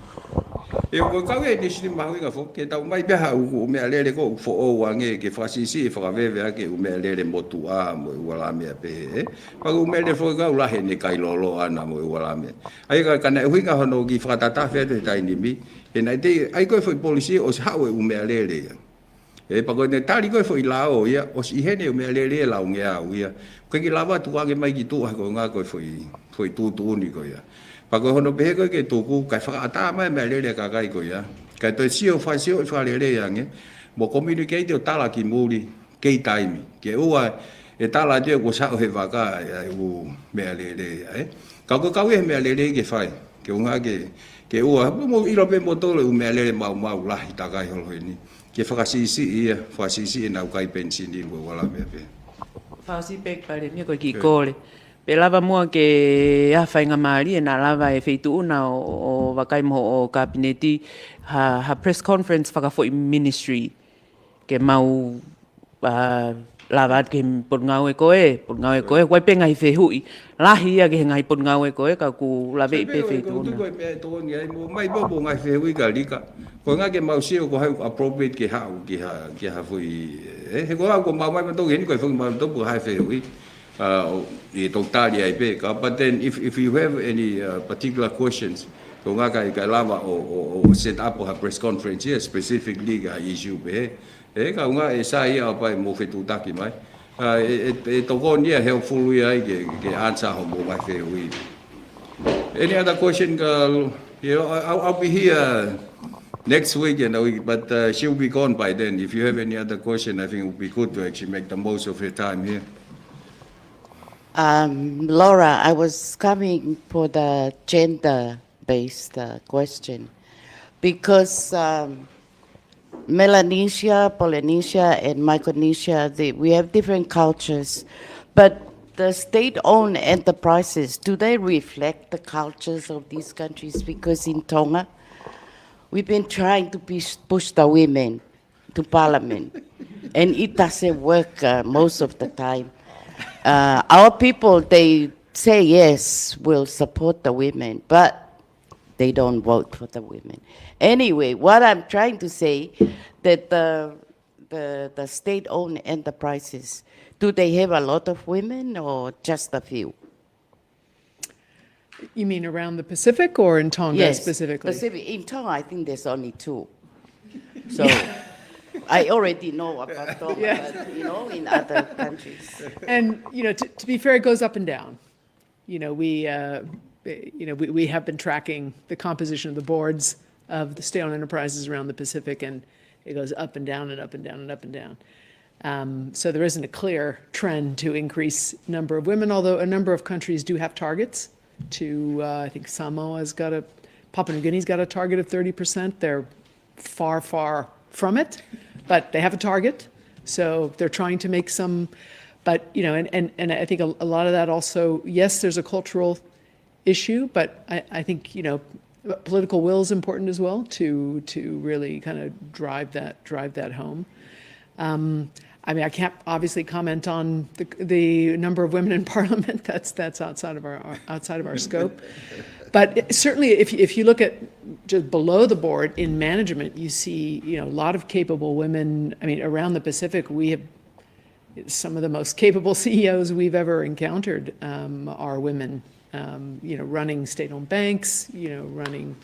e ko ka we ni sini mahu nga fo ke tau mai be ha u me lele ko fo o wange ke fasisi fa ve ke u me lele motu a mo wala me pe pa u me le fo ka la he ni kai lolo ana mo wala me ai ka kana hu nga hono ki fa tata fe te tai ni mi e nai te ai ko fo policy o sa u me lele e pa ko ne tali ko fo I lao ia o si he ne u me lele la u ngia u ia ko ki lava tu wange mai ki tu ko nga ko fo tu ni ko ia pa ko hono be ko ke tuku kai fa ata mai me le ka kai ko ya kai to sio fa le yang mo communicate o tala ki muri ke time ke ua e tala je ko sa he va ka u me le ka ko ka we me le ke fai ke unga ke ua mo I lo be mo to le me le mau la ta kai ho ni ke fa si na kai pension ni mo wala me pe fa si pe pare mi ko ki kole Pe lava mua ke awhainga maari e nā lava e wheitu una o wakai mo o kabineti ha press conference whakafoi ministry ke mau lava at ke potngau e koe, wai penga I whehui. Lahi ia ke ngai potngau e koe ka ku lave I pe wheitu una. Mai bobo ngai whehui ka lika. Ko ngā ke mau sio ko hau appropriate ke hau ki ha fui. He ko hau ko mau mai mato hini koe whungi mau topu hai whehui. But then if you have any particular questions, ko nga ka lava o set up a press conference here specifically ka issue be ka nga e sa ia pa mo fetu taki mai to go near helpful ia ke answer ho mo mai fe we. Any other question I'll be here next week but she'll be gone by then. If you have any other question, I think it would be good to actually make the most of your time here. Laura, I was coming for the gender-based question because Melanesia, Polynesia, and Micronesia, we have different cultures, but the state-owned enterprises, do they reflect the cultures of these countries? Because in Tonga, we've been trying to push the women to parliament, and it doesn't work most of the time. Our people, they say yes, we'll support the women, but they don't vote for the women. Anyway, what I'm trying to say, that the state-owned enterprises, do they have a lot of women or just a few? You mean around the Pacific or in Tonga specifically? Pacific. In Tonga, I think there's only 2. So I already know about Tonga, Yeah. but, you know, in other countries. And, you know, to be fair, it goes up and down. You know, we have been tracking the composition of the boards of the state-owned enterprises around the Pacific, and it goes up and down and up and down and up and down. So there isn't a clear trend to increase number of women, although a number of countries do have targets to, I think Papua New Guinea's got a target of 30%. They're far, far from it, but they have a target. So they're trying to make some, but, you know, and I think a lot of that also, yes, there's a cultural issue, but I think, you know, political will is important as well to really kind of drive that home. I mean, I can't obviously comment on the number of women in Parliament. That's outside of our scope. But certainly, if you look at just below the board in management, you see, you know, a lot of capable women. I mean, around the Pacific, we have some of the most capable CEOs we've ever encountered are women. You know, running state-owned banks. You know, running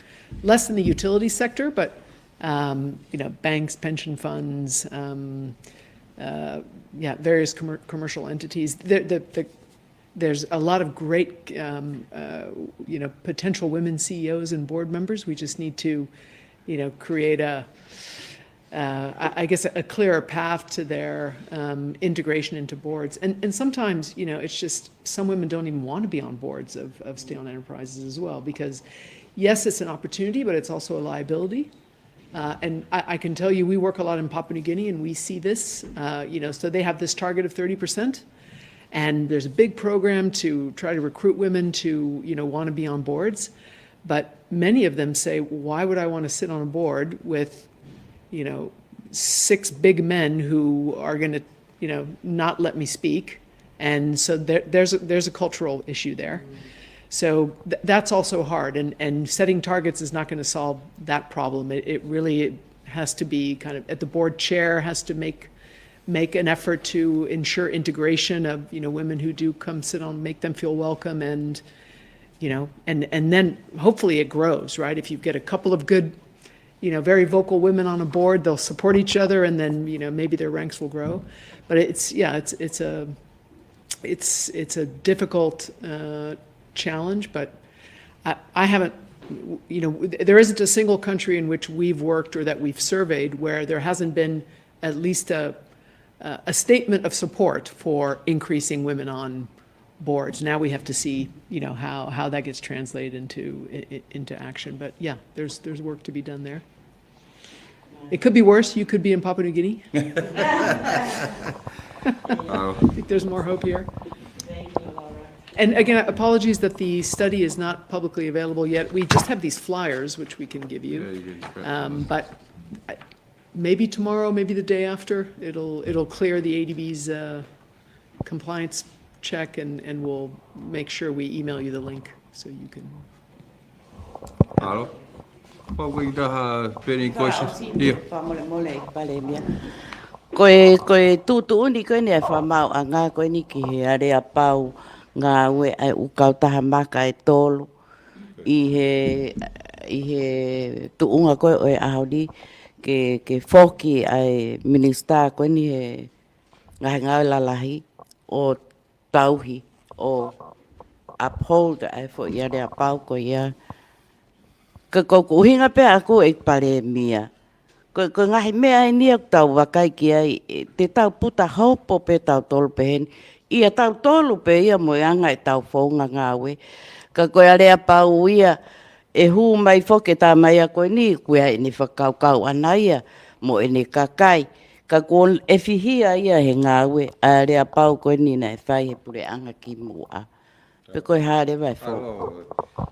less in the utility sector, but you know, banks, pension funds. Various commercial entities. There's a lot of great, you know, potential women CEOs and board members. We just need to, you know, create I guess a clearer path to their integration into boards. And sometimes, you know, it's just some women don't even want to be on boards of state-owned enterprises as well, because yes, it's an opportunity, but it's also a liability. And I can tell you, we work a lot in Papua New Guinea, and we see this, you know, so they have this target of 30%, and there's a big program to try to recruit women to, you know, want to be on boards. But many of them say, why would I want to sit on a board with, you know, 6 big men who are going to, you know, not let me speak? And so there's a cultural issue there. So that's also hard, and setting targets is not going to solve that problem. It really has to be kind of at the board chair has to make an effort to ensure integration of, you know, women who do come sit on, make them feel welcome, and, you know, and then hopefully it grows, right? If you get a couple of good, you know, very vocal women on a board, they'll support each other, and then, you know, maybe their ranks will grow. But it's a difficult challenge, but I haven't, you know, there isn't a single country in which we've worked or that we've surveyed where there hasn't been at least a statement of support for increasing women on boards. Now we have to see, you know, how that gets translated into action. But yeah, there's work to be done there. It could be worse. You could be in Papua New Guinea. I think there's more hope here. And again, apologies that the study is not publicly available yet. We just have these flyers, which we can give you. But maybe tomorrow, maybe the day after, it'll clear the ADB's compliance check, and we'll make sure we email you the link so you can. Hello. Well, we have any questions? Yeah. Koe tutuuni koe ni whamau a ngā koe ni ki he area pau ngā ue ai ukau taha maka e tolu i he tuunga koe o e ahauri ke whoki ai minister koe ni he ngā lalahi o tauhi o uphold ai fo i area pau koe ia. Ka kouku uhinga pe aku e pare mia. Ko ngahi mea i nia tau wakai ki ai, te tau puta haupo pe tau tolu pe hen, ia tau tolu pe ia mo anga e tau whaunga ngā we. Ka koe area pau ia, e hū mai whoke tā mai a koe ni, kuea e ni whakaukau ana ia, mo e ni kakai. Ka koe e whihia ia he ngā we, area pau koe ni na e whai he pure anga ki mua. Pe koe haere vai whau.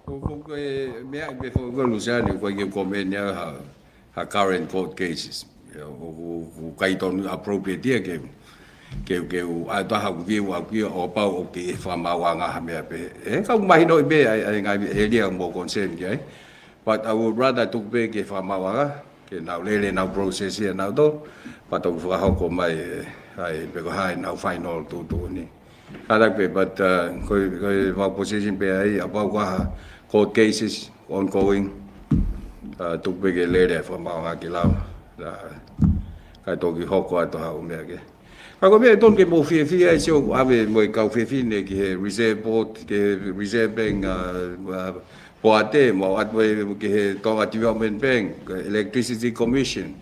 Koe mea i me whau koe Luciani, koe ke komenia ha current court cases. Who kaitonu appropriate ia ke ai taha ku o pau o ke whamawanga ha mea pe. E kau mahi no i me ai ngai e lia mo concern ki ai. But I would rather tuk pe ke whamawanga, ke nau lele nau process ia nau do, but au whakahoko mai ai pe ko hai nau final tu ni. Karak pe, but koe mau position pe ai, apau kwa court cases ongoing, tuk pe ke lele whamawanga ki lau. kai toki hoko ato hau mea ke. Ka ko mea ton ke mo fia e sio ave mo kau fia ki he reserve board, ke reserve bank poate mo atwe ke he Tonga Development Bank, Electricity Commission.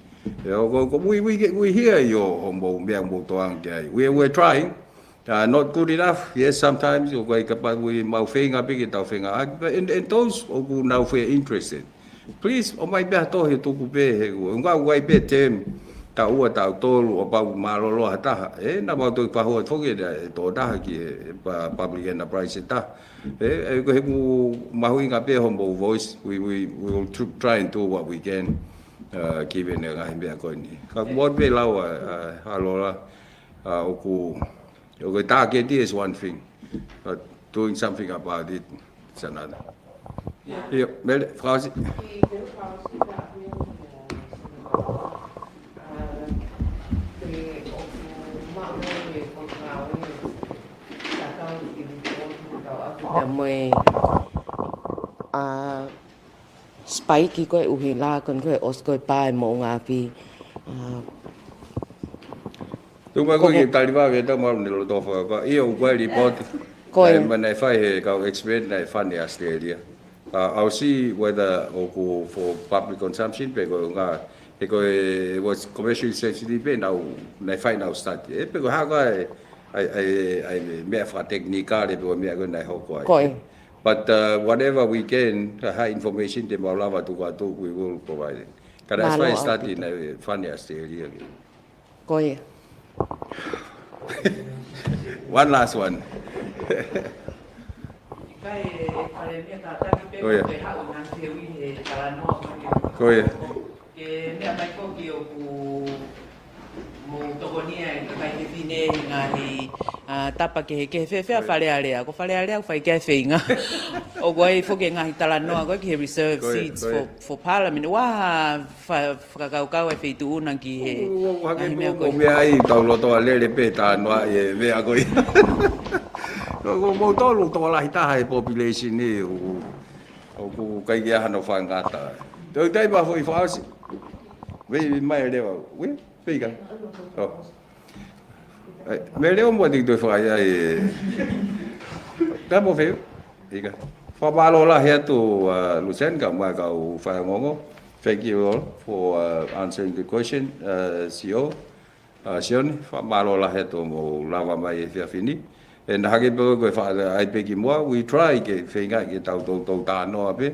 We hear your hombo mea mo toang ke. We're trying. Not good enough. Yes, sometimes we and those who now feel interested. Please, o mai bea tohe tuku pe ngā wai pe tem ta ua ta tolu o pau malolo hata na mau to pa ho foge to da ki public enterprise ta ko he mu mahui ngā pe hombo voice we will try and do what we can given ngā mea ko ni ka mo pe lau alola o ku your target is one thing, but doing something about it is another. Yeah, Frau. Spike ko uhila kon ko osko pa mo nga pi Tuma ko ki taliwa ve ta mal nilo to fa ka io uguai report ko mana fai he ka expert na fund Australia. I'll see whether oku for public consumption pe ko nga e ko was commercially sensitive pe now na fai now start e pe ko ha ko ai me fa technical e pe me ko na ho ko. But whatever we can high information te maulava tu ka tu we will provide it. Kada fai start in fund Australia. Ko One last one. Go ahead. Go ahead. Tapa ke fe fale alea ko fale alea fai ke feinga o goi fo ke ngai tala no ko ke reserve seats for parliament wa fa ka ka e feitu una ki he ko me ai taulo to le pe ta no e ve a goi ko mo to lu to la hita hai population ni o ku kai ya hano fa ngata to dai ba foi fa ve mai le we pe ka me leo mo di do fa ya ta mo fe iga fa ba lo la he tu Lucien ka ma ka fa ngongo. Thank you all for answering the question, CEO. Sion fa ba lo la he tu mo lava mai fe fini and hage bo ko fa ai pe ki mo we try ke fe ga ke tau to ta no ape.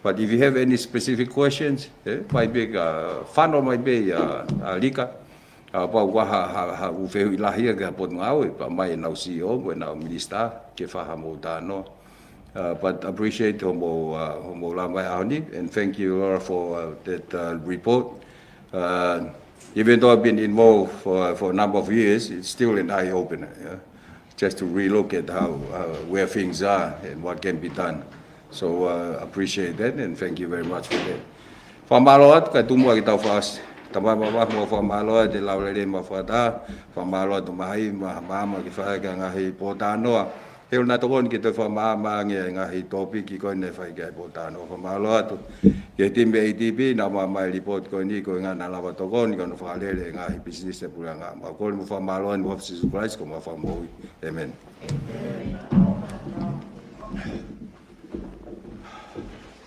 But if you have any specific questions might be fun or might be lika pa ha u fe la hia ga pot ngau pa mai na CEO when na minister ke fa ha mo ta no but appreciate homo la mai ani and thank you Laura for that report even though I've been involved for a number of years it's still an eye opener just to relook at how where things are and what can be done so appreciate that and thank you very much for that famalot ka tumu kita fast tama mama mo famalo de la le ma fata famalo to mai mama ki fa ga ngahi potano e una to kon ki to mama nge ngahi topic ki ko ne fa ga potano famalo to ye timbe ITP na mama report ko ni ko ngana la to kon ko no fa le ngahi business e pula nga ma ko mo famalo mo surprise ko ma fa mo amen